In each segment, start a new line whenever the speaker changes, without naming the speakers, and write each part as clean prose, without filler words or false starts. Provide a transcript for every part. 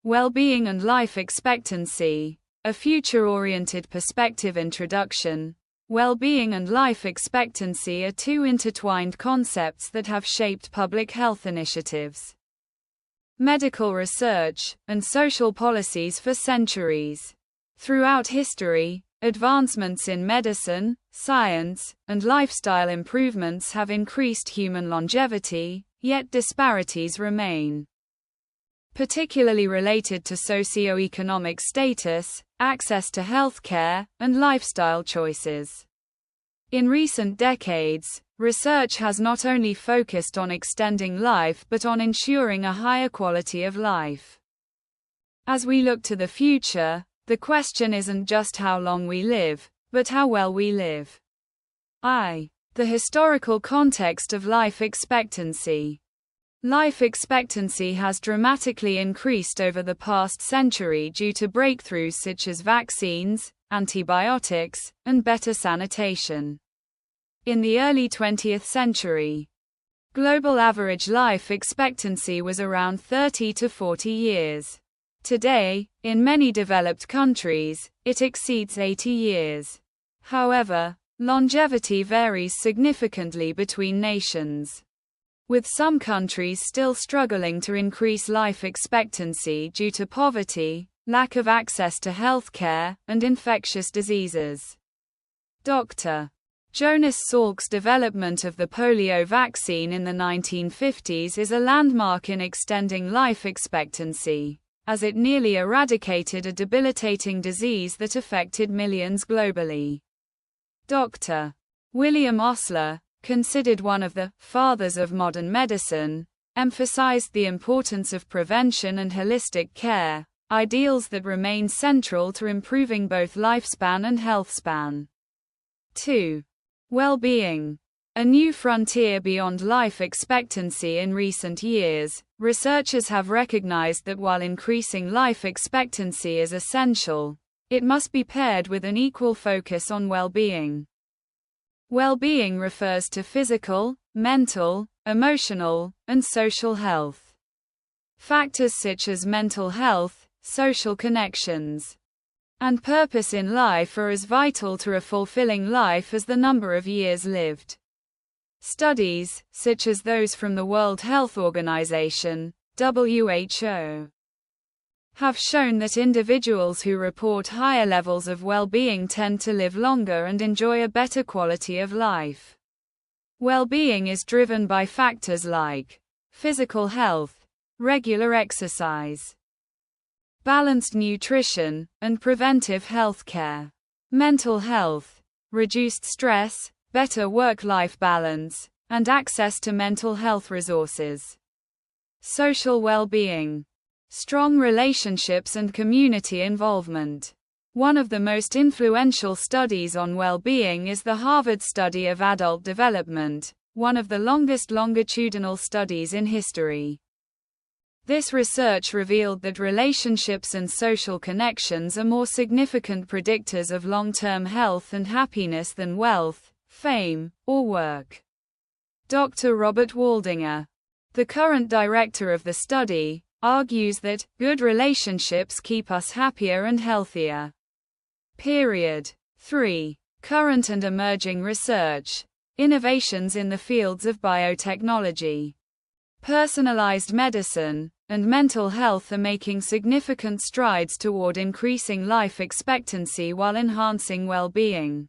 Wellbeing and Life Expectancy, a future-oriented perspective. Introduction. Well-being and life expectancy are two intertwined concepts that have shaped public health initiatives, medical research, and social policies for centuries. Throughout history, advancements in medicine, science, and lifestyle improvements have increased human longevity, yet disparities remain, particularly related to socioeconomic status, access to healthcare, and lifestyle choices. In recent decades, research has not only focused on extending life but on ensuring a higher quality of life. As we look to the future, the question isn't just how long we live, but how well we live. The historical context of life expectancy. Life expectancy has dramatically increased over the past century due to breakthroughs such as vaccines, antibiotics, and better sanitation. In the early 20th century, global average life expectancy was around 30 to 40 years. Today, in many developed countries, it exceeds 80 years. However, longevity varies significantly between nations, with some countries still struggling to increase life expectancy due to poverty, lack of access to healthcare, and infectious diseases. Dr. Jonas Salk's development of the polio vaccine in the 1950s is a landmark in extending life expectancy, as it nearly eradicated a debilitating disease that affected millions globally. Dr. William Osler, considered one of the fathers of modern medicine, emphasized the importance of prevention and holistic care, ideals that remain central to improving both lifespan and healthspan. 2. Well-being. A new frontier beyond life expectancy. In recent years, researchers have recognized that while increasing life expectancy is essential, it must be paired with an equal focus on well-being. Well-being refers to physical, mental, emotional, and social health. Factors such as mental health, social connections, and purpose in life are as vital to a fulfilling life as the number of years lived. Studies, such as those from the World Health Organization, WHO, have shown that individuals who report higher levels of well-being tend to live longer and enjoy a better quality of life. Well-being is driven by factors like physical health, regular exercise, balanced nutrition, and preventive health care. Mental health, reduced stress, better work-life balance, and access to mental health resources. Social well-being, strong relationships and community involvement. One of the most influential studies on well-being is the Harvard Study of Adult Development, one of the longest longitudinal studies in history. This research revealed that relationships and social connections are more significant predictors of long-term health and happiness than wealth, fame, or work. Dr. Robert Waldinger, the current director of the study, argues that good relationships keep us happier and healthier. 3. Current and emerging research. Innovations in the fields of biotechnology, personalized medicine, and mental health are making significant strides toward increasing life expectancy while enhancing well-being.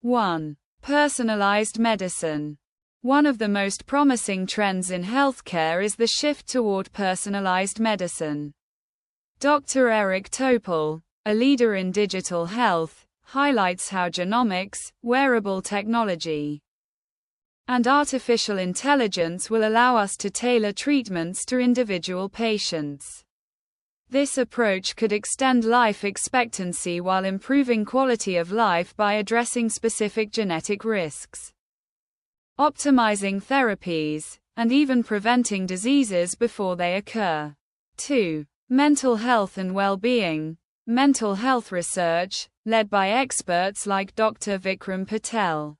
1. Personalized medicine. One of the most promising trends in healthcare is the shift toward personalized medicine. Dr. Eric Topol, a leader in digital health, highlights how genomics, wearable technology, and artificial intelligence will allow us to tailor treatments to individual patients. This approach could extend life expectancy while improving quality of life by addressing specific genetic risks, optimizing therapies, and even preventing diseases before they occur. 2. Mental health and well-being. Mental health research, led by experts like Dr. Vikram Patel,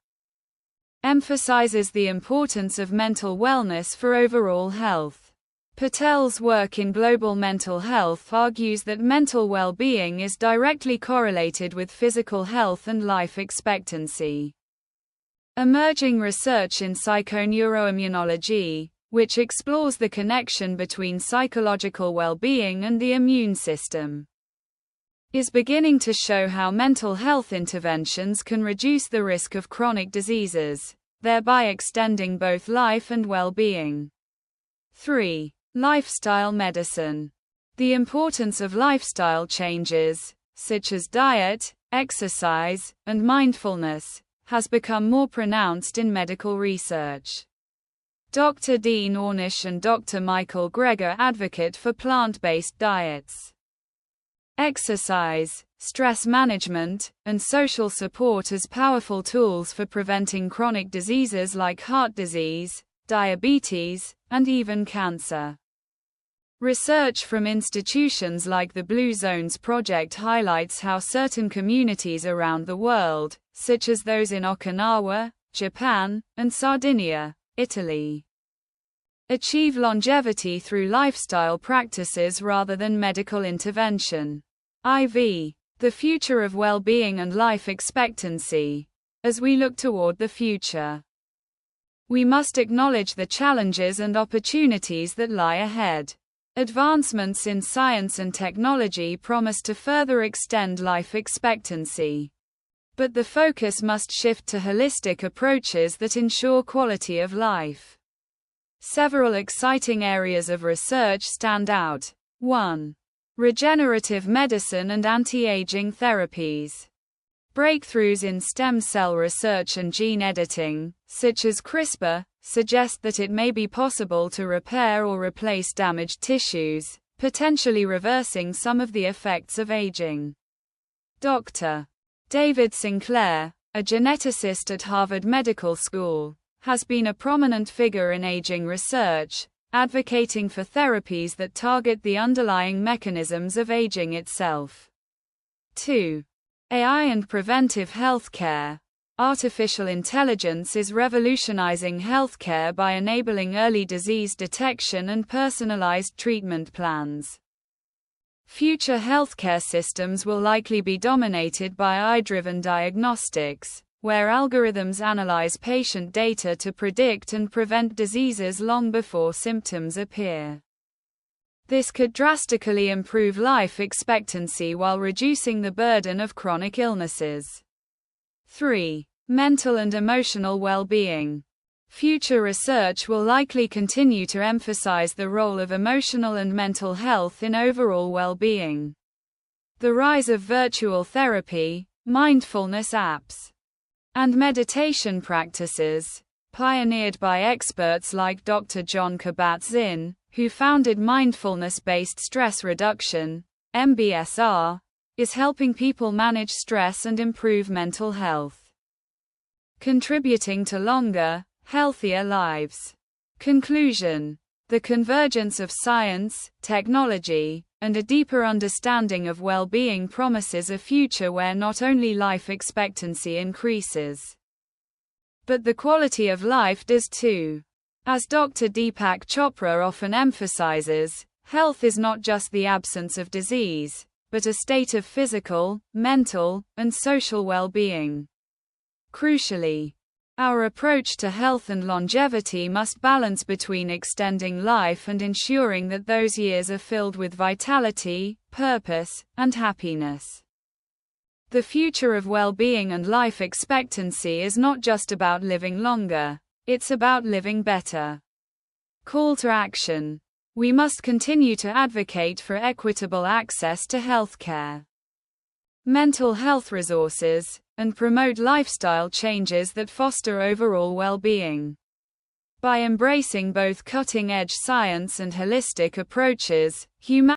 emphasizes the importance of mental wellness for overall health. Patel's work in global mental health argues that mental well-being is directly correlated with physical health and life expectancy. Emerging research in psychoneuroimmunology, which explores the connection between psychological well-being and the immune system, is beginning to show how mental health interventions can reduce the risk of chronic diseases, thereby extending both life and well-being. 3. Lifestyle medicine. The importance of lifestyle changes, such as diet, exercise, and mindfulness, has become more pronounced in medical research. Dr. Dean Ornish and Dr. Michael Greger advocate for plant-based diets. Exercise, stress management, and social support as powerful tools for preventing chronic diseases like heart disease, diabetes, and even cancer. Research from institutions like the Blue Zones Project highlights how certain communities around the world, such as those in Okinawa, Japan, and Sardinia, Italy, achieve longevity through lifestyle practices rather than medical intervention. IV. The future of well-being and life expectancy. As we look toward the future, we must acknowledge the challenges and opportunities that lie ahead. Advancements in science and technology promise to further extend life expectancy. But the focus must shift to holistic approaches that ensure quality of life. Several exciting areas of research stand out. 1. Regenerative medicine and anti-aging therapies. Breakthroughs in stem cell research and gene editing, such as CRISPR, suggest that it may be possible to repair or replace damaged tissues, potentially reversing some of the effects of aging. Dr. David Sinclair, a geneticist at Harvard Medical School, has been a prominent figure in aging research, advocating for therapies that target the underlying mechanisms of aging itself. 2. AI and preventive healthcare. Artificial intelligence is revolutionizing healthcare by enabling early disease detection and personalized treatment plans. Future healthcare systems will likely be dominated by AI-driven diagnostics, where algorithms analyze patient data to predict and prevent diseases long before symptoms appear. This could drastically improve life expectancy while reducing the burden of chronic illnesses. 3. Mental and emotional well-being. Future research will likely continue to emphasize the role of emotional and mental health in overall well-being. The rise of virtual therapy, mindfulness apps, and meditation practices, pioneered by experts like Dr. John Kabat-Zinn, who founded mindfulness-based stress reduction, MBSR, is helping people manage stress and improve mental health, contributing to longer, healthier lives. Conclusion. The convergence of science, technology, and a deeper understanding of well-being promises a future where not only life expectancy increases, but the quality of life does too. As Dr. Deepak Chopra often emphasizes, health is not just the absence of disease, but a state of physical, mental, and social well-being. Crucially, our approach to health and longevity must balance between extending life and ensuring that those years are filled with vitality, purpose, and happiness. The future of well-being and life expectancy is not just about living longer, it's about living better. Call to action. We must continue to advocate for equitable access to healthcare, mental health resources, and promote lifestyle changes that foster overall well-being. By embracing both cutting-edge science and holistic approaches, humanity